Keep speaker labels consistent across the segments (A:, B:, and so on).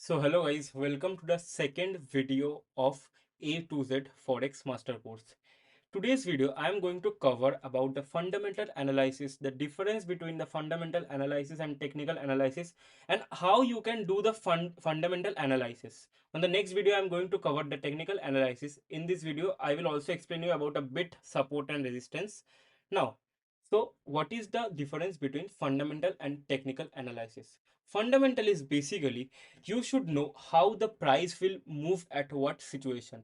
A: So hello guys, welcome to the second video of A to Z Forex Master Course. Today's video I am going to cover about the fundamental analysis, the difference between the fundamental analysis and technical analysis, and how you can do the fundamental analysis. On the next video I am going to cover the technical analysis. In this video I will also explain you about a bit support and resistance. Now, so what is the difference between fundamental and technical analysis? Fundamental is basically you should know how the price will move at what situation.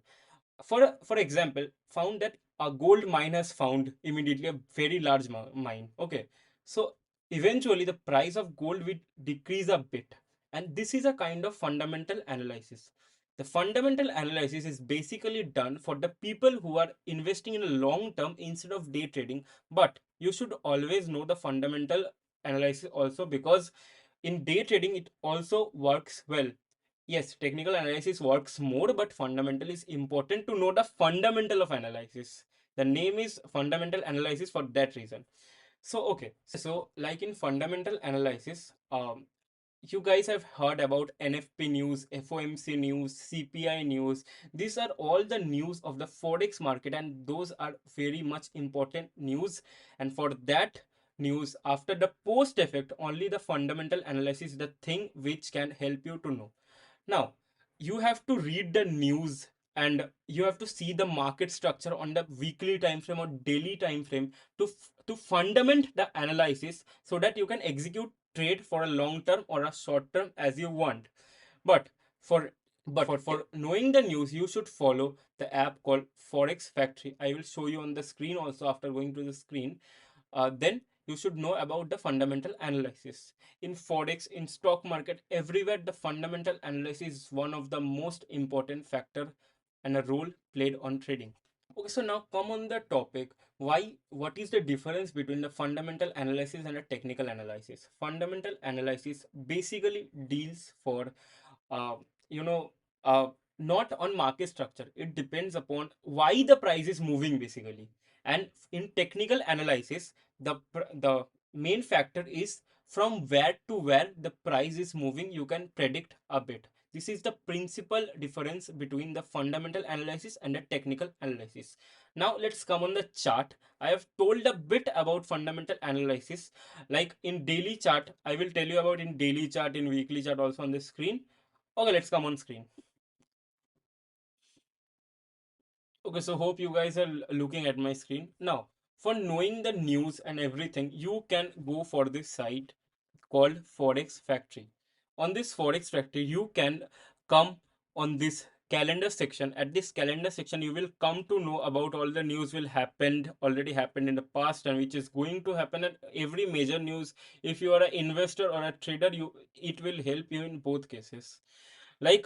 A: For example, found that a gold mine has found immediately a very large mine. Okay, so eventually the price of gold will decrease a bit, and this is a kind of fundamental analysis. The fundamental analysis is basically done for the people who are investing in a long term instead of day trading, but you should always know the fundamental analysis also, because in day trading it also works well. Yes, technical analysis works more, but fundamental is important to know the fundamental of analysis. The name is fundamental analysis for that reason. So, okay. So like in fundamental analysis, you guys have heard about NFP news, FOMC news, CPI news. These are all the news of the Forex market, and those are very much important news. And for that news, after the post effect, only the fundamental analysis is the thing which can help you to know. Now, you have to read the news and you have to see the market structure on the weekly time frame or daily time frame to fundament the analysis so that you can execute trade for a long term or a short term as you want. But for for knowing the news, you should follow the app called Forex Factory. I will show you on the screen also after going to the screen. Then you should know about the fundamental analysis. In Forex, in stock market, everywhere the fundamental analysis is one of the most important factor and a role played on trading. Okay, so now come on the topic. What is the difference between the fundamental analysis and a technical analysis? Fundamental analysis basically deals for, uh, you know, uh, not on market structure. It depends upon why the price is moving basically. And in technical analysis, the main factor is from where to where the price is moving. You can predict a bit. This is the principal difference between the fundamental analysis and the technical analysis. Now let's come on the chart. I have told a bit about fundamental analysis. Like in daily chart, I will tell you about in daily chart, in weekly chart also on the screen. Okay, let's come on screen. Okay, so hope you guys are looking at my screen. Now, for knowing the news and everything, you can go for this site called Forex Factory. On this Forex Factory, you can come on this calendar section. At this calendar section, you will come to know about all the news will happened already happened in the past and which is going to happen at every major news. If you are an investor or a trader, you it will help you in both cases. Like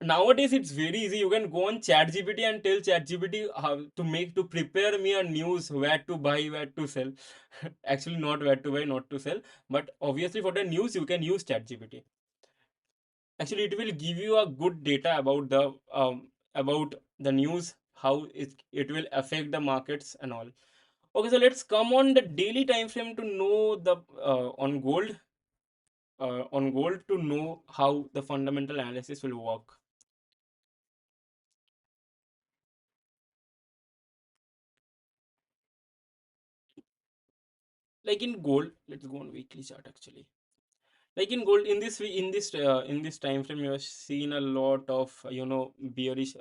A: nowadays it's very easy. You can go on ChatGPT and tell ChatGPT how to prepare me a news where to buy, where to sell. Actually, not where to buy, not to sell, but obviously for the news you can use ChatGPT. Actually, it will give you a good data about the news, how it will affect the markets and all. Okay, so let's come on the daily time frame to know the on gold to know how the fundamental analysis will work. Like in gold, let's go on weekly chart actually. Like in gold, in in this time frame, you have seen a lot of bearish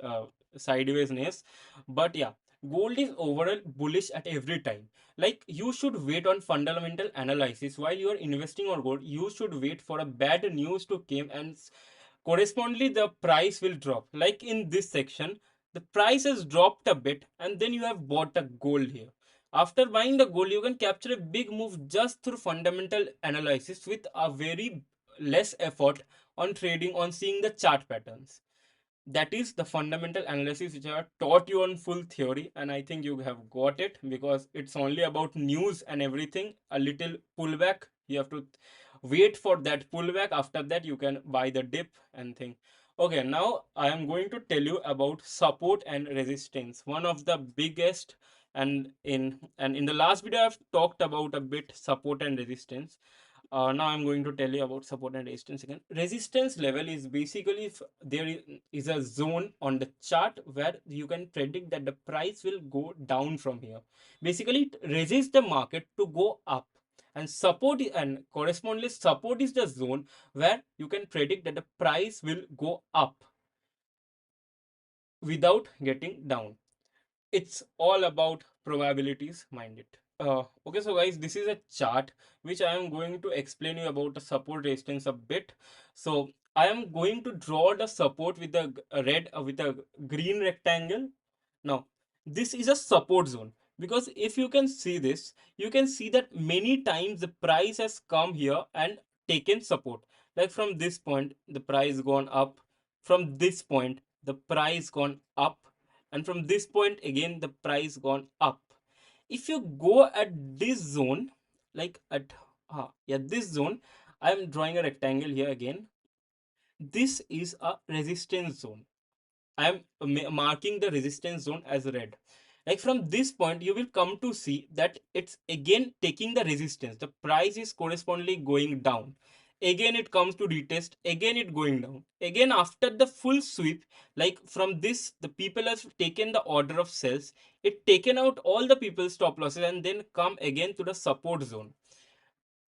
A: sidewaysness. But yeah, gold is overall bullish at every time. Like you should wait on fundamental analysis while you are investing on gold. You should wait for a bad news to come, and correspondingly the price will drop. Like in this section, the price has dropped a bit, and then you have bought a gold here. After buying the gold, you can capture a big move just through fundamental analysis with a very less effort on trading, on seeing the chart patterns. That is the fundamental analysis which I have taught you on full theory, and I think you have got it, because it's only about news and everything. A little pullback, you have to wait for that pullback. After that, you can buy the dip and think. Okay, now I am going to tell you about support and resistance, one of the biggest. And in the last video I've talked about a bit support and resistance. Now I'm going to tell you about support and resistance again. Resistance level is basically if is a zone on the chart where you can predict that the price will go down from here. Basically, it resists the market to go up. And and correspondingly support is the zone where you can predict that the price will go up without getting down. It's all about probabilities, mind it. Okay, so guys, this is a chart which I am going to explain you about the support resistance a bit. So I am going to draw the support with a red with a green rectangle. Now this is a support zone, because if you can see this, you can see that many times the price has come here and taken support. Like from this point the price gone up, from this point the price gone up, and from this point again the price gone up. If you go at this zone, like at yeah, this zone, I am drawing a rectangle here again. This is a resistance zone. I am marking the resistance zone as red. Like from this point, you will come to see that it's again taking the resistance. The price is correspondingly going down. Again, it comes to retest. Again, it going down. Again, after the full sweep, like from this, the people have taken the order of sales. It taken out all the people's stop losses and then come again to the support zone.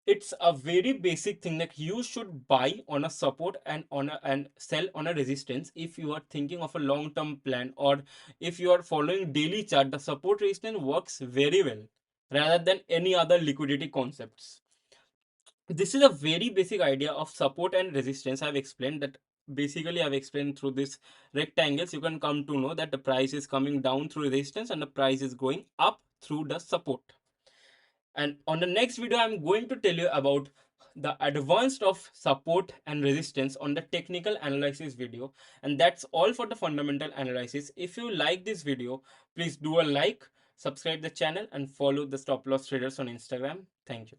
A: It's a very basic thing that you should buy on a support and and sell on a resistance if you are thinking of a long term plan, or if you are following daily chart. The support resistance works very well rather than any other liquidity concepts. This is a very basic idea of support and resistance. I've explained that. Basically I've explained through this rectangles. You can come to know that the price is coming down through resistance and the price is going up through the support. And on the next video, I'm going to tell you about the advanced of support and resistance on the technical analysis video. And that's all for the fundamental analysis. If you like this video, please do a like, subscribe the channel and follow the stop loss traders on Instagram. Thank you.